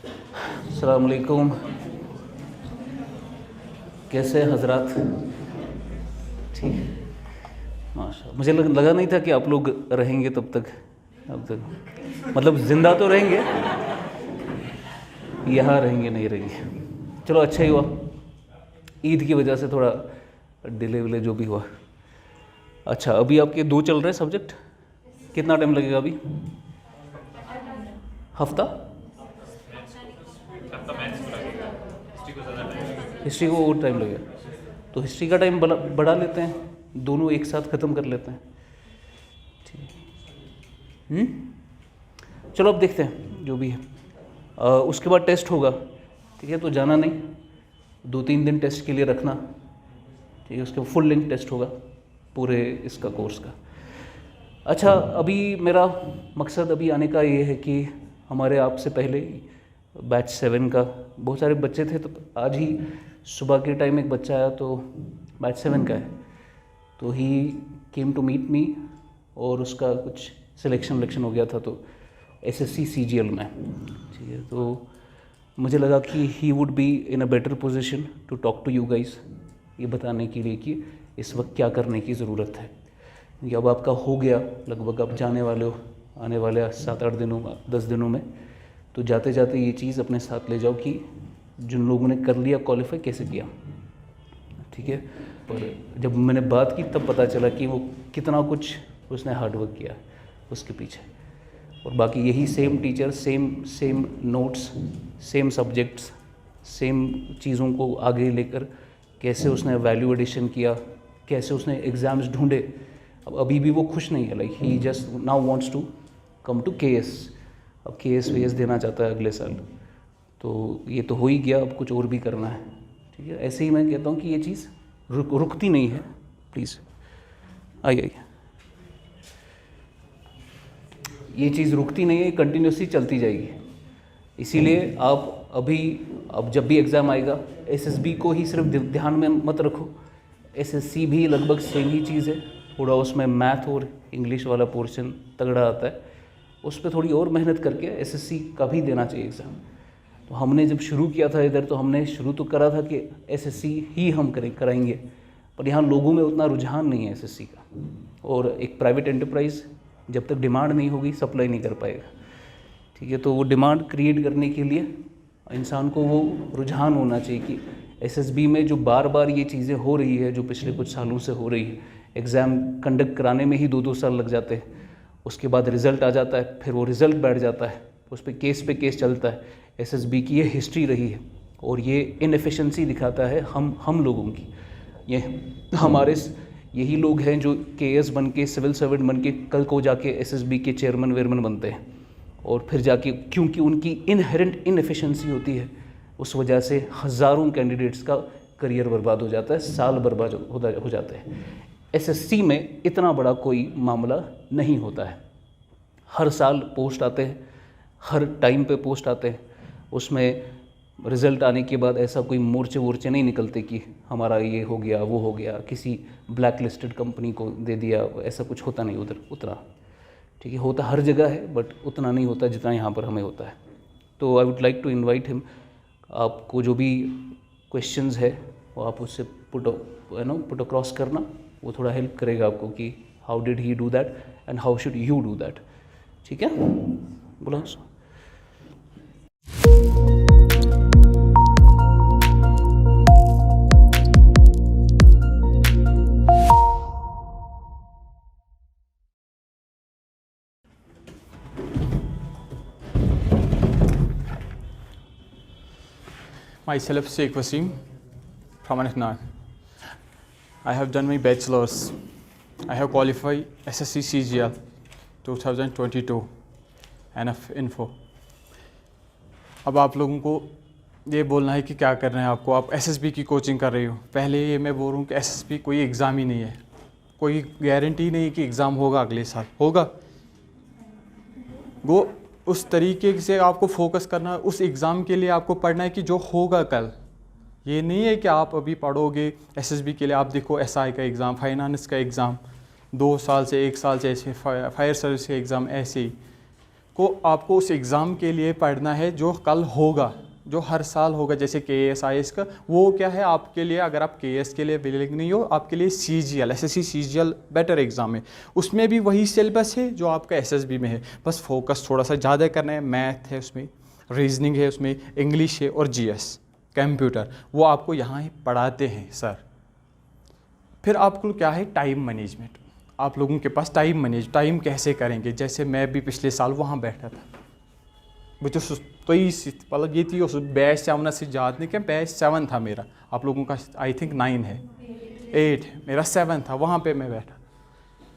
अस्सलाम वालेकुम। कैसे हैं हजरात? ठीक है, माशा। मुझे लगा नहीं था कि आप लोग रहेंगे तब तक, मतलब ज़िंदा तो रहेंगे, यहाँ रहेंगे नहीं रहेंगे। चलो अच्छा ही हुआ, ईद की वजह से थोड़ा डिले विले जो भी हुआ। अच्छा, अभी आपके 2 चल रहे हैं सब्जेक्ट, कितना टाइम लगेगा अभी? हफ्ता? हिस्ट्री को और टाइम लगेगा, तो हिस्ट्री का टाइम बढ़ा लेते हैं, दोनों एक साथ ख़त्म कर लेते हैं। ठीक, चलो अब देखते हैं जो भी है। उसके बाद टेस्ट होगा, ठीक है, तो जाना नहीं, 2-3 दिन टेस्ट के लिए रखना, ठीक है। उसके फुल लेंथ टेस्ट होगा पूरे इसका कोर्स का। अच्छा, अभी मेरा मकसद अभी आने का ये है कि हमारे आपसे पहले बैच 7 का बहुत सारे बच्चे थे, तो आज ही सुबह के टाइम एक बच्चा आया, तो बैच 7 का है, तो ही केम टू मीट मी, और उसका कुछ सिलेक्शन हो गया था, तो एसएससी सीजीएल में, ठीक है। तो मुझे लगा कि he would be in a better position to talk to you guys, ये बताने के लिए कि इस वक्त क्या करने की ज़रूरत है। क्योंकि अब आपका हो गया लगभग, अब जाने वाले हो, आने वाले 7-8 दिनों 10 दिनों में, तो जाते जाते ये चीज़ अपने साथ ले जाओ कि जिन लोगों ने कर लिया क्वालिफाई कैसे किया, ठीक है। पर जब मैंने बात की तब पता चला कि वो कितना कुछ उसने हार्डवर्क किया उसके पीछे, और बाकी यही same teacher, same notes, same subjects, same चीज़ों को आगे लेकर कैसे उसने वैल्यू एडिशन किया, कैसे उसने एग्ज़ाम्स ढूंढे। अब अभी भी वो खुश नहीं है, like he just now wants to come to KS. अब केएस वेएस देना चाहता है अगले साल, तो ये तो हो ही गया, अब कुछ और भी करना है, ठीक है। ऐसे ही मैं कहता हूँ कि ये चीज़ रुकती नहीं है। प्लीज़ आइए, ये चीज़ रुकती नहीं है, कंटिन्यूसली चलती जाएगी। इसीलिए आप अभी, अब जब भी एग्ज़ाम आएगा, एसएसबी को ही सिर्फ ध्यान में मत रखो, एसएससी भी लगभग सेम ही चीज़ है, थोड़ा उसमें मैथ और इंग्लिश वाला पोर्शन तगड़ा आता है, उस पर थोड़ी और मेहनत करके एसएससी का भी देना चाहिए एग्ज़ाम। तो हमने जब शुरू किया था इधर, तो हमने शुरू तो करा था कि एसएससी ही हम कराएंगे, पर यहाँ लोगों में उतना रुझान नहीं है एसएससी का, और एक प्राइवेट एंटरप्राइज़ जब तक डिमांड नहीं होगी सप्लाई नहीं कर पाएगा, ठीक है। तो वो डिमांड क्रिएट करने के लिए इंसान को वो रुझान होना चाहिए कि एसएसबी में जो बार बार ये चीज़ें हो रही है, जो पिछले कुछ सालों से हो रही है, एग्ज़ाम कंडक्ट कराने में ही 2-2 साल लग जाते हैं, उसके बाद रिज़ल्ट आ जाता है, फिर वो रिज़ल्ट बैठ जाता है, उस पर केस पे केस चलता है। एसएसबी की ये हिस्ट्री रही है, और ये इनएफिशिएंसी दिखाता है हम लोगों की। ये हमारे यही लोग हैं जो केएस बन के, सिविल सर्वेंट बन के, कल को जाके एसएसबी के चेयरमैन वेयरमैन बनते हैं, और फिर जाके क्योंकि उनकी इनहेरेंट इनएफिशिएंसी होती है, उस वजह से हज़ारों कैंडिडेट्स का करियर बर्बाद हो जाता है, साल बर्बाद हो जाते हैं। एसएससी में इतना बड़ा कोई मामला नहीं होता है, हर साल पोस्ट आते हैं, हर टाइम पे पोस्ट आते हैं, उसमें रिज़ल्ट आने के बाद ऐसा कोई मोर्चे वोर्चे नहीं निकलते कि हमारा ये हो गया वो हो गया, किसी ब्लैक लिस्टेड कंपनी को दे दिया, ऐसा कुछ होता नहीं उधर उतना, ठीक है। होता हर जगह है, बट उतना नहीं होता जितना यहाँ पर हमें होता है। तो I would like to invite him, आपको जो भी क्वेश्चंस है वो आप उससे पुट अक्रॉस करना, वो थोड़ा हेल्प करेगा आपको कि how did he do that and how should you do that, ठीक है। बोला Myself, Sheikh Wasim from Anantnag. I have done my bachelor's. I have qualified SSC CGL 2022 NF Info. अब आप लोगों को ये बोलना है कि क्या करना है आपको। आप SSB की कोचिंग कर रहे हो। पहले ये मैं बोल रहा हूँ कि SSB कोई एग्ज़ाम ही नहीं है, कोई गारंटी नहीं है कि एग्ज़ाम होगा अगले साल, होगा। वो उस तरीके से आपको फोकस करना है, उस एग्ज़ाम के लिए आपको पढ़ना है कि जो होगा कल। ये नहीं है कि आप अभी पढ़ोगे SSB के लिए, आप देखो SI का एग्ज़ाम, फाइनेंस का एग्ज़ाम, 2 साल से 1 साल से ऐसे, फायर सर्विस का एग्ज़ाम, ऐसे ही को आपको उस एग्ज़ाम के लिए पढ़ना है जो कल होगा, जो हर साल होगा, जैसे KAS IAS का। वो क्या है आपके लिए, अगर आप KAS के लिए विलिंग नहीं हो, आपके लिए CGL SSC CGL better exam है। उसमें भी वही सिलेबस है जो आपका SSB में है, बस फोकस थोड़ा सा ज़्यादा करना है। मैथ है उसमें, रीजनिंग है उसमें, इंग्लिश है और GS कंप्यूटर, वो आपको यहाँ ही पढ़ाते हैं सर। फिर आपको क्या है, टाइम मैनेजमेंट। आप लोगों के पास टाइम कैसे करेंगे। जैसे मैं भी पिछले साल वहाँ बैठा था, बस मतलब ये थी उस बैच 7 से ज़्यादा नहीं, क्या बैच 7 था मेरा, आप लोगों का आई थिंक 9 है, 8 है, मेरा 7 था। वहाँ पे मैं बैठा,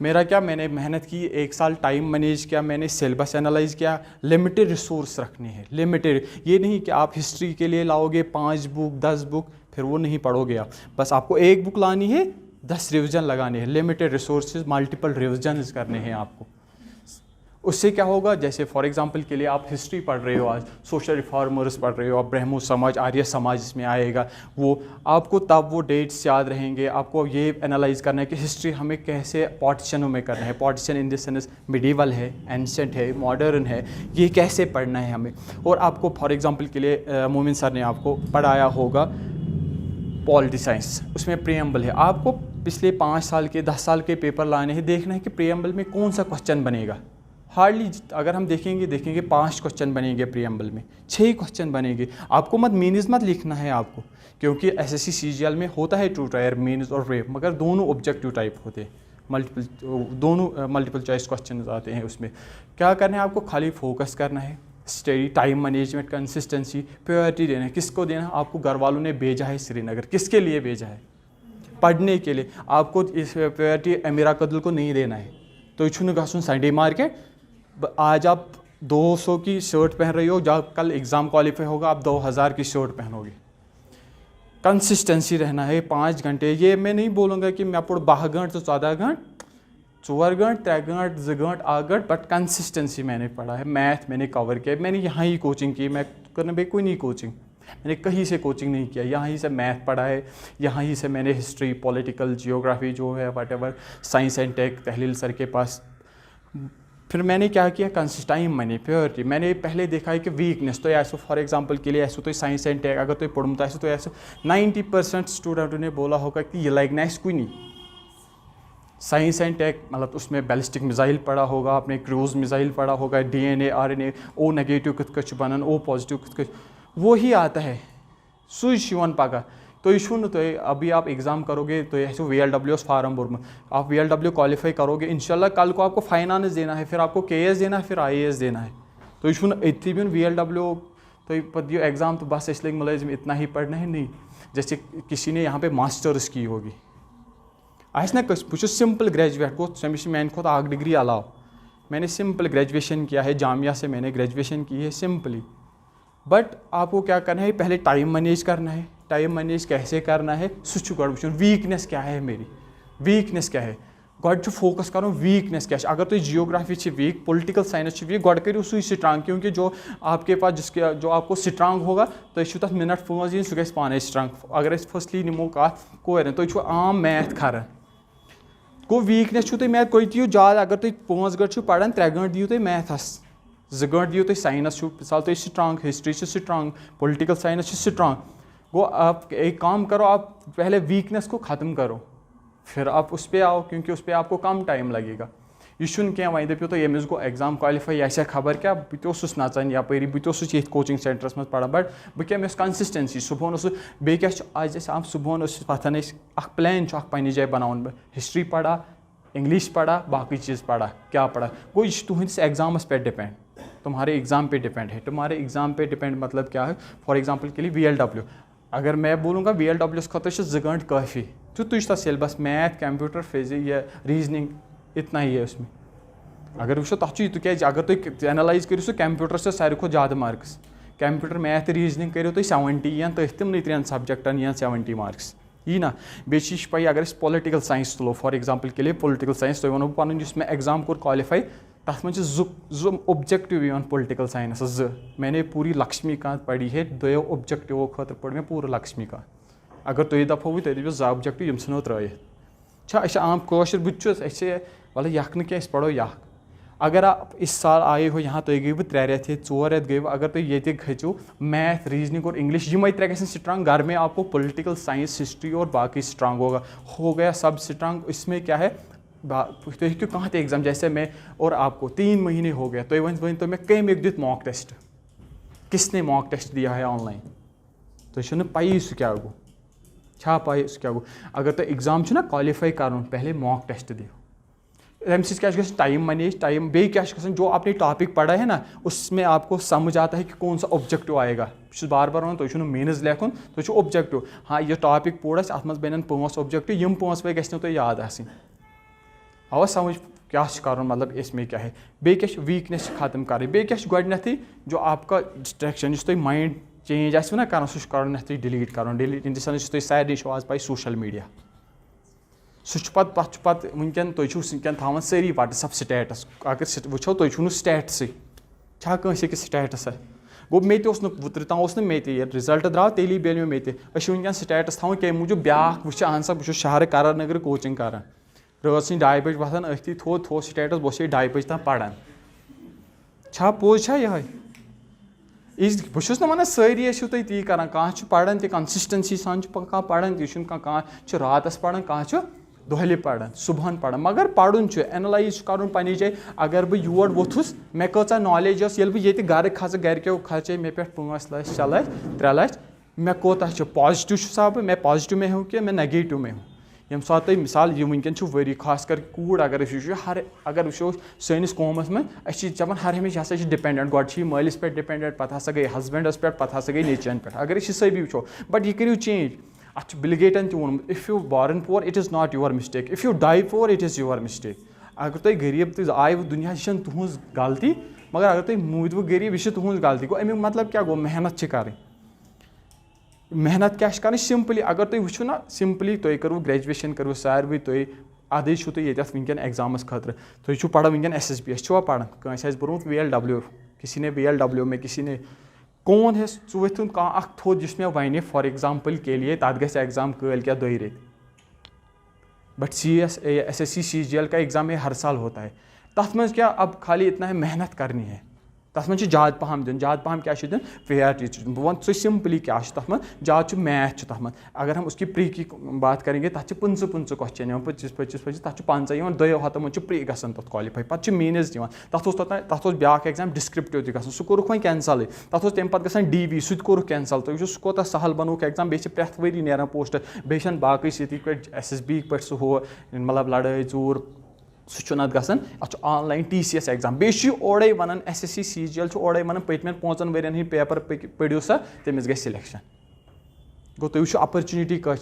मेरा क्या, मैंने मेहनत की, 1 साल टाइम मैनेज किया, मैंने सिलेबस एनालाइज किया। लिमिटेड रिसोर्स रखने हैं, लिमिटेड। ये नहीं कि आप हिस्ट्री के लिए लाओगे 5 बुक 10 बुक, फिर वो नहीं पढ़ोगे आप। बस आपको 1 बुक लानी है, 10 रिविज़न लगाने हैं। लिमिटेड रिसोर्सेज, मल्टीपल रिविजन करने हैं आपको। उससे क्या होगा, जैसे फॉर एग्जांपल के लिए आप हिस्ट्री पढ़ रहे हो, आज सोशल रिफॉर्मर्स पढ़ रहे हो, आप ब्रह्मो समाज, आर्य समाज इसमें आएगा, वो आपको तब वो डेट्स याद रहेंगे। आपको ये एनालाइज करना है कि हिस्ट्री हमें कैसे पार्टीशनों में करना है। Partition in the sense medieval है, एंशिएंट है, मॉडर्न है, ये कैसे पढ़ना है हमें। और आपको फॉर एग्जांपल के लिए मोमिन सर ने आपको पढ़ाया होगा पॉलिटी साइंस, उसमें प्रीएम्बल है। आपको पिछले 5 साल के 10 साल के पेपर लाने हैं, देखना है कि प्रीएम्बल में कौन सा क्वेश्चन बनेगा। हार्डली अगर हम देखेंगे 5 क्वेश्चन बनेंगे प्रीएम्बल में, 6 क्वेश्चन बनेंगे। आपको मीन्स मत लिखना है आपको, क्योंकि SSC CGL में होता है 2 टायर मीन्स और रेप, मगर दोनों ऑब्जेक्टिव टाइप होते हैं। दोनों मल्टीपल चॉइस क्वेश्चन आते हैं। उसमें क्या करना है आपको, खाली फोकस करना है, study, time management, consistency, priority देना है। किसको देना है, आपको घर वालों ने भेजा है श्रीनगर, किसके लिए भेजा है, पढ़ने के लिए। आपको इस प्रायोरिटी अमीरा कदल को नहीं देना है। तो यह गसन संडे मार्केट, आज आप 200 की शर्ट पहन रही हो, जब कल एग्ज़ाम क्वालिफाई होगा आप 2000 की शर्ट पहनोगे। कंसिस्टेंसी रहना है 5 घंटे। ये मैं नहीं बोलूँगा कि मैं पढ़ 12 घंटे तो 14 घंटे, 4 घंटे, 3 घंटे, 2 घंटे, 8 घंटे, बट कंसिस्टेंसी मैंने पढ़ा है। मैथ मैंने कवर किया, मैंने यहाँ ही कोचिंग की, मैं करने भाई कोई नहीं कोचिंग, मैंने कहीं से कोचिंग नहीं किया, यहाँ ही से मैथ पढ़ा है, यहाँ ही से मैंने हिस्ट्री, पॉलिटिकल, जियोग्राफी जो है व्हाटएवर, साइंस एंड टेक तहलील सर के पास। फिर मैंने क्या किया, टाइम मैंने प्रायोरिटी मैंने पहले देखा है कि वीकनेस तो ऐसा फॉर एग्जांपल के लिए ऐसा तो साइंस एंड टेक अगर तो पढ़ूँ तो ऐसा 90% स्टूडेंटों ने बोला होगा कि ये लगना कोई नहीं। साइंस एंड टेक मतलब उसमें बैलिस्टिक मिसाइल पढ़ा होगा, आपने क्रूज मिसाइल पढ़ा होगा, DNA RNA, ओ नेगेटिव कित बनन, ओ पॉजिटिव कित, वो ही आता है सुन पगह। तो यह तो अभी आप एग्ज़ाम करोगे तो ऐसे VLWS फार्म भरम, आप VLW क्वालिफाई करोगे, इंशाल्लाह कल को आपको फाइनेंस देना है, फिर आपको KS देना है, फिर IAS देना है। तो यह इतनी भी VLW तो पो एग्ज़ाम तो बस इसलिए मुलाजिम इतना ही पढ़ना है नहीं। जैसे किसी ने यहाँ पे मास्टर्स की होगी, ना बस सिंपल ग्रेजुएट गो समिश मान खुद 8 डिग्री अलाव, मैंने सिंपल ग्रेजुएशन किया है, जामिया से मैंने ग्रेजुएशन की है सिंपली। बट आपको क्या करना है, पहले टाइम मैनेज करना है। टाइम मैनेज कैसे करना है, सह गो वो वीकनेस क्या है, मेरी वीकनेस क्या है, गो फोकस करो वीकनेस क्या। अगर तुम geography weak, political science weak, गो करो सू स्ट्रांग, क्योंकि जो आपके पास जिसके जो आपको स्ट्रांग होगा तो तथ मिनट 5 दिन सह पाने स्ट्रांग। अगर फर्स्टली निमो कत कोर तुम आम मैथ खर गो वीकनेस तुम मैथ कोई दियो ज्यादा। अगर तुम 5 घंटे पढ़ान 3 घंटे दियो तुम मैथस, 2 घंटे दियो तुम साइंस मिसाल तुम strong, history strong, political science strong. गो आप एक काम करो, आप पहले वीकनेस को ख़त्म करो, फिर आप उस पर आओ, क्योंकि उस पर आपको कम टाइम लगेगा। यह क्या वह दपो तो यमिस गो एग्जाम क्वालिफाई, यह खबर क्या बहुत नचान यपरी, बहुत ये कोचिंग सेंटरस मज पढ़ा, बट बह कंसिस्टेंसी सुबह बे आज आप सुबह पथन प्लान पन्ने जाए बनान, हिस्ट्री पढ़ा, इंग्लिश पढ़ा, बाकी चीज़ पढ़ा, क्या पढ़ा। गो यह तुहस एग्जामस पे डिपेंड, तुम्हारे एग्ज़ाम पे डिपेंड है। तुम्हारे एग्ज़ाम पे डिपेंड मतलब क्या है, फॉर एग्जाम्पल के लिए VLW, अगर मैं बोलूँगा VLW खतर 2 घंटे काफ़ी, तो तुझ सिलेबस मैथ, कंप्यूटर, फिजिक्स या रीजनिंग इतना ही है उसमें। अगर वो तथ क्या, अगर तुम एनालाइज करो कंप्यूटर से सारे खो ज़्यादा मार्क्स, कंप्यूटर मैथ रीजनिंग करो तुम 70 या तमन 3 सब्जेक्टन या 70 मार्क्स यी ना। बेस पी अगर पॉलिटिकल साइंस तुलो फॉर एग्जाम्पल के लिए पॉलिटिकल साइंस तो वो पन मैं एग्जाम कोर क्वालिफाई, तथ मज जो ऑब्जेक्टिव पॉलिटिकल साइंस 2 मैंने पूरी लक्ष्मीकांत पढ़ी है, 2 ऑब्जेक्टिवो खतर पढ़ मैं पूरा लक्ष्मीकांत। अगर तुम दपो तुम दपो 2 ऑब्जेक्टिव यम नो त्रित आम कौशर बुस वाल यख क्या पढ़ो यख। अगर आप इस साल आए हो यहाँ तो गई 3 रेत 4 रेत गई अगर तुम ये खो मैथ रीजनिंग और इंग्लिश ये 3 गए स्ट्रांग घर में आपको पॉलिटिकल साइंस हिस्ट्री और बाकी स्ट्रांग हो गया सब स्ट्रांग। इसमें क्या है तो हेकू कहाँ एग्जाम जैसे मैं और आपको 3 महीने हो गया तो वन तो मैं कम दित मॉक टेस्ट किसने मॉक टेस्ट दिया है ऑनलाइन तो पाई सह क्या गो छा पाई सह क्या गो अगर तो एग्जाम ना क्वालिफाई कर पहले मॉक टेस्ट दियो तम क्या टाइम मैनेज टाइम बे क्या जो आपने टॉपिक पढ़ा है ना उसमें आपको समझ आता है कि कौन सा ऑब्जेक्टिव आएगा बार बार वन तुम मेन्स लेखुन तो ऑब्जेक्टिव हाँ यह टॉपिक पोड़ अत मज बन 5 ऑब्जेक्टिव यम 5 वे गो याद आसन आवा समझ क्या कर मतलब इसमें क्या है बे क्या वीकनेस खत्म कर बे क्या गोडनथी जो आपका डिस्ट्रैक्शन तुम माइंड चेंज आसो ना कर सह कर डिलीट कर डिलीट इन द सेंस तुम सारे आज पाई सोशल मीडिया सह पे वनकन तुम थान सारी व्हाट्सअप स्टेटस अगर वो तुम स्टेटस क्या स्टेटस गो मे तोत मे रिजल्ट द्राव तेली बेल मे वनकन स्टेटस थवन कम मूजूब ब्या वो अहन सा बह शहर करार नगर कोचिंग कर रात 2 बजे वथान अथी थो स्टेटस बह 2 बजे तक पढ़ान छा पोज यह बहुत ना वन सारी तुम ती कर पढ़ान कंसिस्टेंसी सान पढ़ान तह रात पढ़ान कह दोहले पढ़ान सुबह पढ़ान मगर पढ़ुन एनालाइज कर पन्ने जाए अगर बह योर वोथुस मे कचा नॉलेज ये घर खस गरको खर्चे मे पे 5 लाख 6 लाख 3 लाख मे कोता पॉजिटिव सब मैं पॉजिटिव में हूँ कि मैं नेगेटिव में हूँ यम सात मिसाल यह वनकन वरी खास कर कूड़ अगर वो हर अगर वो सैनिस कौमस में दपान हर हमेशा हसा डिपेंडेंट गोड मालिस पे डिपेंडेंट पे हसा गई हस्बेंडस पे पे हसा गई नेचन पे अगर हिसाबी वो बट यह करू चेंज अत बिल गेटन तोनमुत if you born poor it is not your mistake if you die poor it is your mistake अगर तुम गरीब तुम आय दुनिया यह तुज गलती मगर अगर तुम मूद गरीब यह तुज गलती गो अमुक मतलब क्या गो मेहनत कर मेहनत क्या कर सिंपली अगर तुम वो ना सिंपली तुम करो ग्रेजुएशन करो सारे तुम अदे तुम वनकन एग्जामस खतर तुम पढ़ा वनकन SSBS छुआ पढ़ान कंस बोर्मुत VLW किसी ने VLW में किसी ने कौन है वथुन कह थोद जिस मे वन फॉर एग्जाम्पल के लिए तथ गए एग्जाम कल क्या 2 रेत बट SSC CGL का एग्ज़ाम हर साल होता है तथ में क्या अब खाली इतना है मेहनत करनी है तथ में ज्यादा पहम दिन ज्यादा पहम क्या दिन प्रायोरिटी बह वन सिंपली क्या तथ में ज्यादा मैथ तथ में अगर हम उसकी प्री की बात करेंगे तथ 25 क्वेश्चन 25 तथ 50 2 हतों मन प्री गसान तथ क्वालिफाई पे मेन्स दिवान तथ ब्या एग्जाम डिस्क्रिप्टिव तक सह कोरुख वह कैंसल तथ तम पे गसान DV सह कोरुख कैंसल तो सह कोता सहल बनोक एग्जाम बे प्रथ वरी नेरान पोस्ट बे बाकी ये पे SSB पे सह हो मतलब लड़ाई चूर सह गसान अत ऑनलाइन TCS एग्जाम बे ओडे वन SSC CGL ओडे वन पतमें 5 वर्यन हंद पेपर पढ़ो सा तमिस गई सिलेक्शन गो तुम अपॉर्चुनिटी कह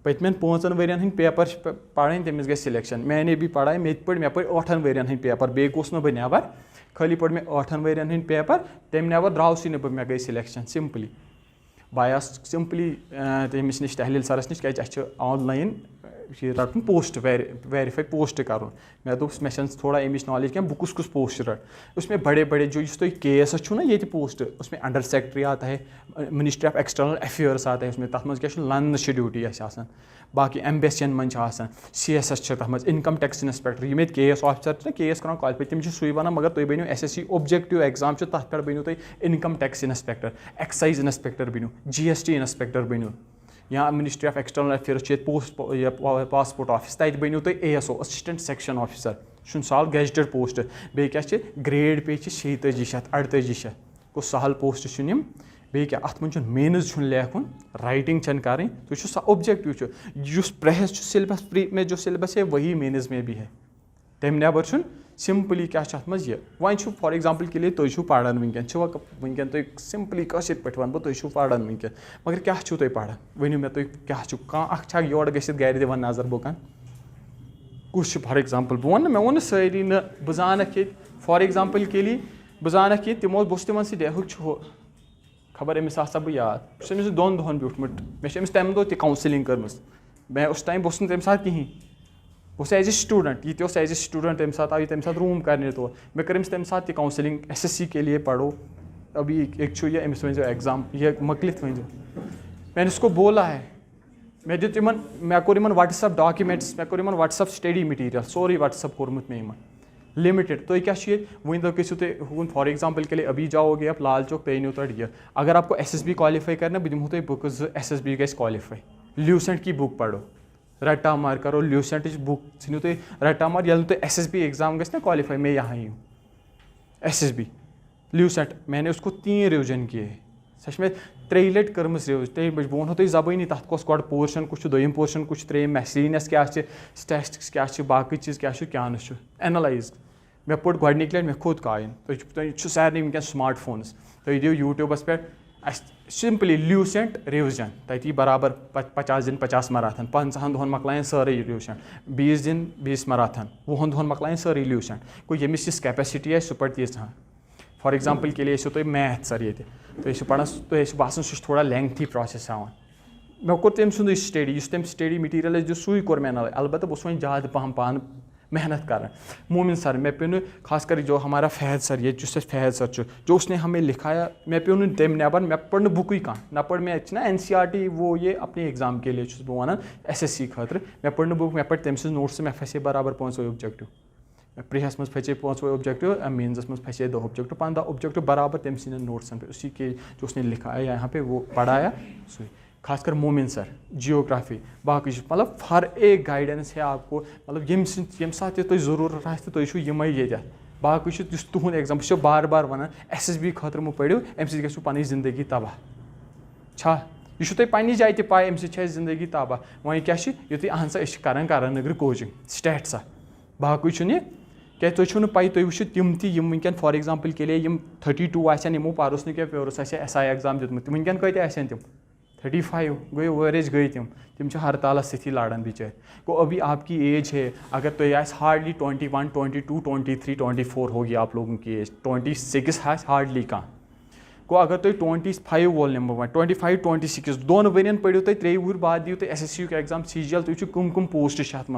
पतमें 5 वर्यन हंद पेपर पढ़ तमिस गई सिलेक्शन मैंने भी पढ़ाई मे पढ़ 8 वर्यन हंद पेपर बे गोस ना बह नबर खाली पढ़ मे 8 वर्यन हंद पेपर तम नबर द्रावसी ना मे गई सिलेक्शन सिंपली बायस सिंपली तमिस नश तहलील सरस नश क्या ऑनलाइन रटन पोस्ट वेरीफाई पोस्ट कर मे दोस मे थोड़ा अमिच नॉलेज क्या बह कुस पोस्ट रट उसमें बड़े बड़े जो तुम KS ना ये पोस्ट उसमें अंडर सेक्रेटरी आता है मिनिस्ट्री ऑफ एक्सटर्नल अफेयर्स आता है उसमें तथ मज क्या लंद ड्यूटी बाकी एम्बेसियन मन CSS तथ मज इनकम टैक्स इंस्पेक्टर ये KS ऑफिसर KS कर क्वालिफाई तम सू वन मगर तुम बनो SSC ऑब्जेक्टिव एग्जाम तथ पे बनो तुम income tax inspector excise inspector बनो GST इंस्पेक्टर बनो या ministry of external affairs post passport office तक बनो तुम ASO असिस्टेंट सेक्शन ऑफिसर साल गेजेटेड पोस्ट बे क्या ग्रेड पे 47-48 गो सहल पोस्ट बे क्या अत मन मेन्स लेखुन राइटिंग कर तो ऑब्जेक्टिव प्रेस सिलेबस प्री में जो सिलेबस है वही मेन्स में भी है तम नबर सिंपली क्या मज वन फॉर एग्जाम्पल के लिए तुम पढ़ान वनकन तुम सिंपली कशिर पे वन तुम पढ़ान वनकन मगर क्या तुम पढ़ान वनो मे तुम क्या योर गि गर दिवान नजर बोकान कुछ फॉर एग्जाम्पल बह वन मे वो सारी न बह जानक ये फॉर एग्जाम्पल के लिए बह जानक ये तमो बस तमन सह खबर अमिस आसा बह याद बस 2 दोहन ब्यूठमुट मे तम दो काउंसलिंग कर्म मैं उस टाइम बस तम साथ कहीं बस एज ए स्टूडेंट ये एज ए स्टूडेंट तम साथ आई तम साथ रूम करने तो मैं कर तम साथ काउंसलिंग SSC के लिए पढ़ो अभी एक ये अमिस वन एग्जाम ये मकलित वन मैंने उसको बोला है मैं दित मैं कोर व्हाट्सअप डॉक्यूमेंट्स मैं कोर WhatsApp study material sorry WhatsApp कोर्मुत मे लिमिटेड तो क्या वहीं तक गो तुम फॉर एग्जाम्पल के लिए अभी जाओगे आप लाल चौक पे तो ये अगर आपको SSB क्वालिफाई करना बह दिमो तुम बुक SSB गई क्वालिफाई ल्यूसेंट की बुक पढ़ो रट्टा मार करो ल्यूसेंट बुक नो तुम रट्टा मार ये तुम SSB एग्जाम गई ना क्वालिफाई मैं यहाँ ही हूँ SSB ल्यूसेंट मैंने उसको 3 रिविजन किए सच में 3 लट कर्म रिविज 3 बज बह वो तुम जबानी तथ कस गो पोर्शन कुछ दोम पोर्शन कुछ त्रेम मैसलिनियस क्या स्टैटिस्टिक्स क्या बाकी चीज़ क्या एनालाइज मे पोट गोडनिक लट मे खुद कायन तुम सारे वनक स्मार्ट फोन्स तुम दिव यूट्यूबस पे सिंपली ल्यूसेंट रिविजन तती बराबर 50 दिन 50 मराथन 50 दोहन मकलायन सारे ल्यूसेंट 20 दिन 20 मराथन 20 दोहन मकलायन सारे ल्यूसेंट गो यमिस यह कैपेसिटी है सह पढ़ तीस फॉर एग्जाम्पल के लिए तुम मैथ सर ये तुम पढ़ान तुम बासान सह थोड़ा लेंथी प्रोसेस हान मे कोर तम सुंद स्टडी तम स्टडी मटीरियल दिव सू कोर मे अलबत्त बस वह ज़्यादा पहम पान मेहनत कर मोमिन सर मैं पे खासकर जो हमारा फहद सर ये जो फहद सर जो उसने हमें लिखाया मैं पे तम नबर मैं पढ़ बुक कह ना पढ़ मैं ना NCERT वो ये अपने एग्जाम के लिए बह वन SSC खतर मैं पढ़ बुक मैं पढ़ तम नोट्स मैं फसे बराबर 5 ऑब्जेक्टिव प्रीहस मज फचे 5 ऑब्जेक्टिव मेन्स मज फसे 2 ऑब्जेक्टिव 15 ऑब्जेक्टिव बराबर तम नोट्सन पे उसी के जो उसने लिखाया यहाँ पे वो पढ़ाया सही खासकर मोमिन सर जियोग्राफी बाकी मतलब हर एक गाइडेंस है आपको मतलब ये साथ तुम जरूरत आए तुम यमे ये बाकी तुहद एग्जाम बस बार बार वन SSB खतर मो पढ़ो अम सो गो पी जिंदगी तबाह यह तुम पन्ने जाए पाए अम जिंदगी तबाह वह क्या यु अहन सा करान नगर कोचिंग स्टेट सा बाकी क्या तुम पी तुम वो तम तम फॉर एग्जाम्पल के लिए 32 आसन यमो पारोस क्या प्योरस SI एग्जाम दितमुत वनकन कत आसन तम 35 गई वरेज गई तम हड़तालस सथी लड़ान बिचार गो अभी आपकी एज है अगर तो हार्डली 21 22 23 24 होगी आप लोगों की एज 26 हार्डली कह गो अगर तुम 25 वोल नंबर 25 26 2 वन पढ़ो तुम 3 वुर बाद दियो तुम SSC एग्जाम CGL तुम कम पोस्ट अत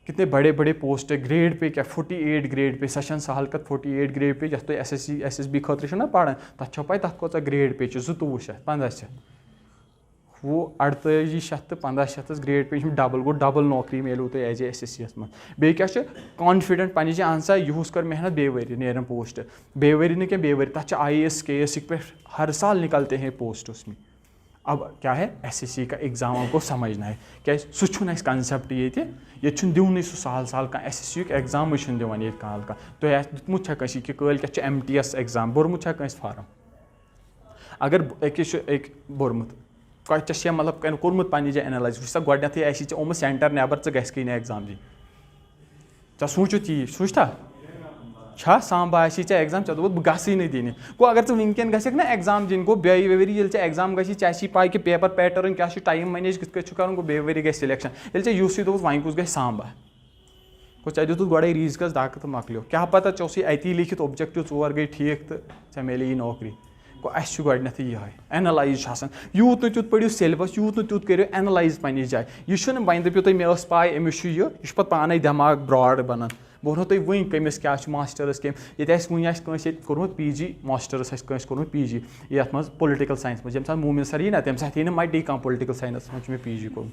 कितने बड़े बड़े पोस्ट है ग्रेड पे क्या 48 ग्रेड पे सशन सहल कत 48 ग्रेड पे तुम SSC SSB खतर ना पढ़ान तथा पाई तथ कौच ग्रेड पे 2200 1500 वो 4800 तो 1500 ग्रेड पे डबल गो डबल नौकरी मिलो तो एज SSC मं बे क्या कॉन्फिडेंट पन्ने अहन सा युस कर मेहनत बे वरी नेरन पोस्ट बे वरी न क्या बे वरी तथ IAS KS पे हर साल निकलते हैं पोस्ट उसमें अब क्या है SSC का एग्जाम आपको समझना है क्या सह कंसेप्ट ये दिवन सह सहल सहल कह SSC एग्जाम दिवान ये काल का तो दितमुत कि कल क्या MTS एग्जाम बोरमुत फार्म अगर एक बोरमुत क्या मतलब कोर्मुत पन्ने जाए एनालाइज वह गोडनेथ चे ओम सेंटर नबर गई एग्जाम दिन चे सोचो ती सोचता सांबा चे एग्जाम चे दोप बह गई ना दिन गो अगर वनकन गक ना एग्जाम दिन गो बेवरी ये एग्जाम गई चे पाई कि पेपर पैटर्न क्या टाइम मैनेज कित कर गो बेवरी गई सिलेक्शन ये यूस दोप वह कुछ गई सांबा गो चे दित गोड़े रीज कस धक् तो मकलो क्या पता चे अती लिखित ऑब्जेक्टिव 4 गई ठीक तो चे मिले यह नौकरी गो अस गोडनेथ यह एनालाइज यूत नुत पढ़ो सिलेबस यूत नुत करो एनालाइज पन्ने जाए यह वह दपो तुम मे पाए अमिस यह पे पाने दिमाग ब्रॉड बनान बह तुम वह कमिस क्या मास्टर्स कम ये वह कोर्मुत PG मास्टर्स कोर्मुत PG ये मज पोलिटिकल साइंस मज ये मोमिन सर यी ना तम साथ मटी कह पोलिटिकल साइंस मे PG कोर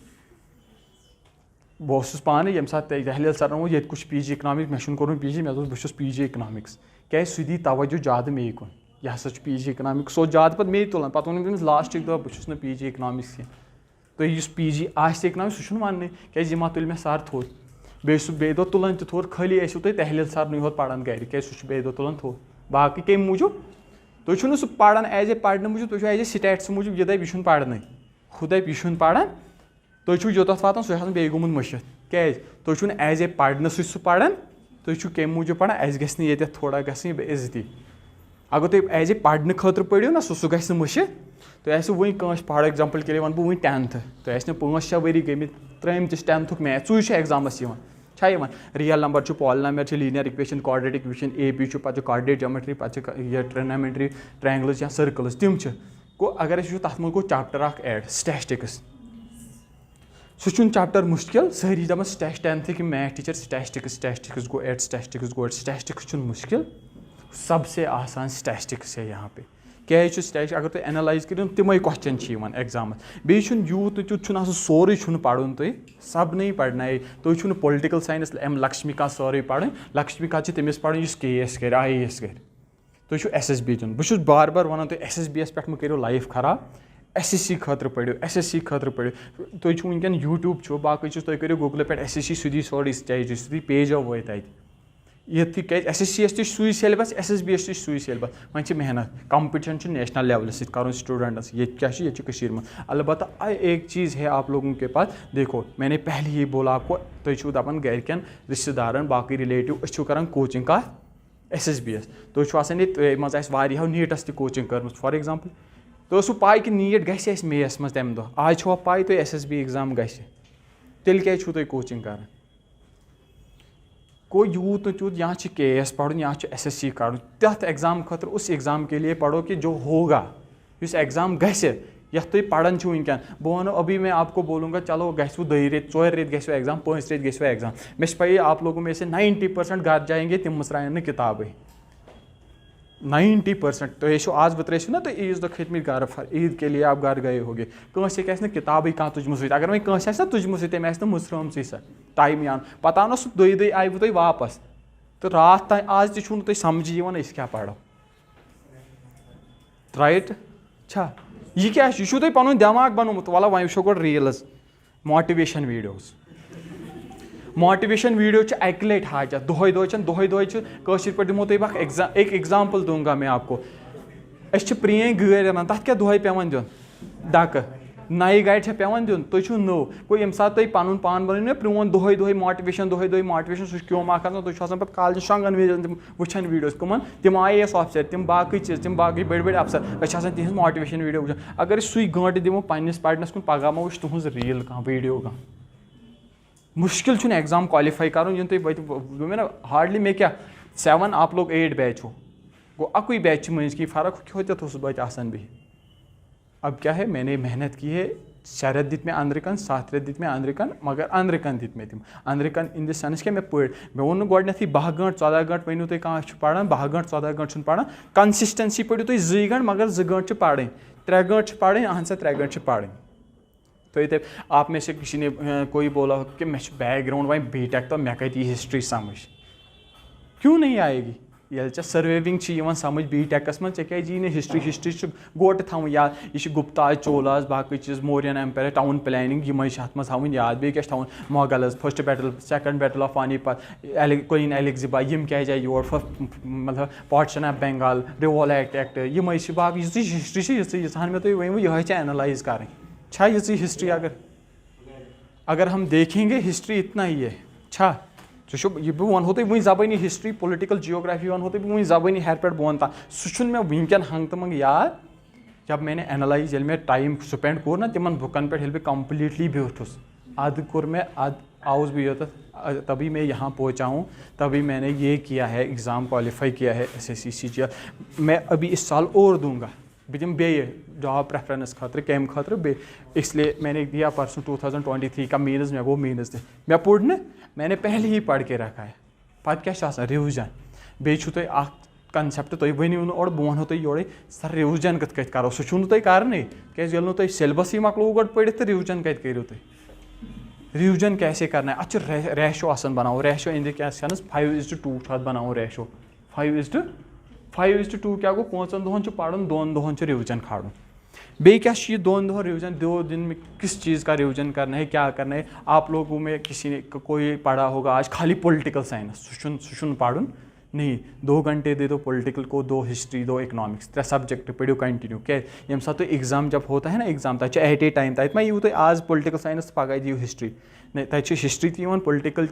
बह पाने ये दहलील सर वो ये PG इकनॉमिक्स मे कोर्मुत PG मे बस PG इकनॉमिक्स क्या सह दी तवज्जो ज़्यादा मे कुन यह हसा PG इकनॉमिक्स सो ज़्यादा पे मे तुलान पे वो तमिस लास्ट दह बस PG इकनॉमिक्स कह तो इस PG इकनॉमिक्स सह वन क्या मा तुल मे सर थोद बे दो तुलान थोर खाली ऐसो तुम तहलील सर योत पढ़ान गर क्या सह बे दो तुलान थोर बाकी कम मूजूब तुम सह पढ़ान एज ए पढ़ने मूजूब तुम एज ए स्टेट्स मूजूब यह दप यह पढ़ने खुद यह पढ़ान तुम योत वातान सह बे गोमुत मशित क्या तुम एज ए पढ़ने सह पढ़ान तुम कम मूजूब पढ़ान अस गि ये थोड़ा गई बेइज्जती अगर तुम एज ए पढ़ने खतर पढ़ो ना सह गि मशित तो ऐसे वही फॉर एग्जाम्पल के लिए वन वही 10th तो 5-6 वरी गई त्रेम 10th मैथ सू exams real number polynomial linear equation quadratic equation AP पे कार्डिनेट ज्योमेट्री पे ट्रिग्नोमेट्री ट्रायंगल्स या सर्कल्स तम गो अगर वो तथ मज गो चैप्टर एड स्टैटिस्टिक्स सह चैप्टर मुश्किल सारी दपान 10th कि मैथ टीचर स्टैटिस्टिक्स गो एड स्टैटिस्टिक्स मुश्किल सबसे आसान स्टैटिस्टिक्स है यहाँ पे क्या स्ट्रेटजी अगर तुम एनालाइज करो तमें क्वेश्चन एग्जाम बेन यूत तुत सोरे पढ़न तुम सब नहीं पढ़ना तुम पॉलिटिकल साइंस लक्ष्मीकांत सारे पढ़ लक्ष्मीकांत तमिस पढ़ KS कर IAS कर तुम SSB दिन बहुत बार बार वन तुम SSB पे करो लाइफ खराब SSC खतर पढ़ो SSC खतर पढ़ो तुम वनकन यूट्यूब बाकी तुम करो गूगल पे SSC सुधी सोरी स्ट्रेटजी सुधी पेज वो तक ये SSC सुई सिलेबस SSB सुई सिलेबस वह मेहनत कंपटीशन नेशनल लेवल से कर स्टूडेंट्स ये क्या में अलबत्ता एक चीज़ है आप लोगों के पास देखो मैंने पहले ही बोला आपको तुम दपान गरकन रिश्तेदारन बाकी रिलेटिव कर कोचिंग का SSB तुम मजा नीटस कोचिंग कर फॉर एग्जाम्पल तो पाई कि नीट गई मेस मज तमें दह आज पाई तो SSB एग्जाम तेल क्या तुम कोचिंग कर को यूत तूत यहाँ KS पढ़ यहाँ SSC कड़ तथ एग्जाम खतर उस एग्ज़ाम के लिए पढ़ो कि जो होगा इस एग्ज़ाम गस यह तुम पढ़ान वनकन बह वन अभी मैं आपको बोलूँगा चलो गो 2 रेत 4 रेत गो एग्जाम 5 रेत गो एग्जाम मे पे आप लोगों में से 90% घर जाएंगे तम मसरायन न किताबें 90% तो ये आज बतरेसो ना तो ईज दो खतम घर ईद के लिए आप घर गए होगे कंस किताबें कह तुजम सत अगर वह कंस ना तुजम तम मुसरम सा टाइम यान पता ना सह दुई आई वो तुम वापस तो रात तान आज तुम समझी क्या पढ़ो राइट छा यह क्या यह तुम पन दिमाग बनोमुत वल्ला वह वो गो reels motivation videos motivation video अक लट हाजत दोहे पे दिमो तुम एक एग्जाम्पल दूंगा मैं आपको प्रेन गाड़ी अनान तथ क्या दोहे पेवन दिन डक नई गाड़ी पेवन दिन तुम नो गो ये सात तुम पन पान बनो प्रोन दोहे मोटिवेशन सह क्यों तुम पे कॉलेज शंगन वुचान वीडियोस कमन तम IAS ऑफिसर तम बाकी चीज तम बाकी बड़ बड़ अफसर तिहज मोटिवेशन वीडियो वुचान अगर सू गंटे दिमो पन्निस पढ़नस कुन पगह मा वो तुज रील कह वीडियो कह मुश्किल एग्जाम क्वालिफाई कर तुम ना हार्डली मे क्या 7 आप लोग 8 बैच हो गो अकुई बैच मज की फ़र्क होत बत आसान भी अब क्या है मैंने मेहनत की है 6 रेत दित में अंदरकन 7 रेत दित में अंदरकन मगर अंदरकन दित में तम अंदरकन इन द सेंस क्या मैं पढ़ मे वो गोडनथी 12 घंटे 14 घंटे वनो तुम कह पढ़ान 12 घंटे 14 घंटे पढ़ान कंसिस्टेंसी पढ़ो तुम 2 घंटे मगर 2 घंटे पढ़ें 3 घंटे पढ़ें अहन सा 3 घंटे पढ़ें तो आप में से किसी ने कोई बोला हो कि मैं बैकग्राउंड वह BTech तो मैं कती हिस्ट्री समझ क्यों नहीं आएगी ये सर्वाइविंग समझ BTechस मज क्या जी ने हिस्ट्री गोट थवन याद यह गुप्ता चोलास बाकी चीज़ मौर्यन एम्पायर टाउन प्लानिंग यम थवन याद बे क्या थवन Mughals first battle second battle of Panipat queen Elizabeth यम क्या जाए योर मतलब partition of Bengal Rowlatt act यम बाकी हिस्ट्री ये मे तुम वो यह एनालाइज करें छा ये हिस्ट्री अगर हम देखेंगे हिस्ट्री इतना ही है छा यह बह वन तुम वही ज़बानी हिस्ट्री पॉलिटिकल जियोग्राफी वन तुम वही ज़बानी हेर पे बह ता सह मे वनकन हंग तो मंग याद जब मैंने एनालाइज मे टाइम स्पेंड कोर ना तिमन बुकन पे बह कम्प्लीटली बैठुस अद कोर मैं आउस भी योत तभी मैं यहाँ पहुँचा हूँ तभी मैंने ये किया है एग्ज़ाम क्वालिफाई किया है SSC CGL मैं अभी इस साल और दूंगा बिम बे जॉब प्रेफरेंस खतर कम खतर बे इसलिए मैंने दिया परसों 2023 का मीनस मे गो मीनस मैं पढ़ न मैंने पहले ही पढ़ के रखा है पत क्या रिविजन बे तुम कंसेप्ट तुम वनो और बह वनो तुम योड़े सर रिविजन कत करो सह तुम करने क्या तुम सिलेबस मकलो गो पढ़ तो रिविजन कत करो तुम रिविजन कैसे करना है अच्छा रेशो आसान बनाओ रेशो इन द क्या सेंस 5:2 बनाओ रेशो 5:2 क्या गो 5 दोहन पढ़न 2 दोहन रिविजन खाड़ बे क्या 2 दोहन रिविजन 2 दिन में किस चीज़ का रिविजन करना है क्या करना है आप लोगों में किसी ने कोई पढ़ा होगा आज खाली पॉलिटिकल साइंस सुन पढ़न नहीं 2 घंटे दे दो पॉलिटिकल को 2 हिस्ट्री 2 इकनॉमिक्स 3 सब्जेक्ट पढ़ो कंटिन्यू क्या ये सात एग्जाम जब होता है ना एग्जाम तक एट ए टाइम तक मैं यू आज पॉलिटिकल साइंस पगह दियो हिस्ट्री नहीं तक हिस्ट्री तीन पॉलिटिकल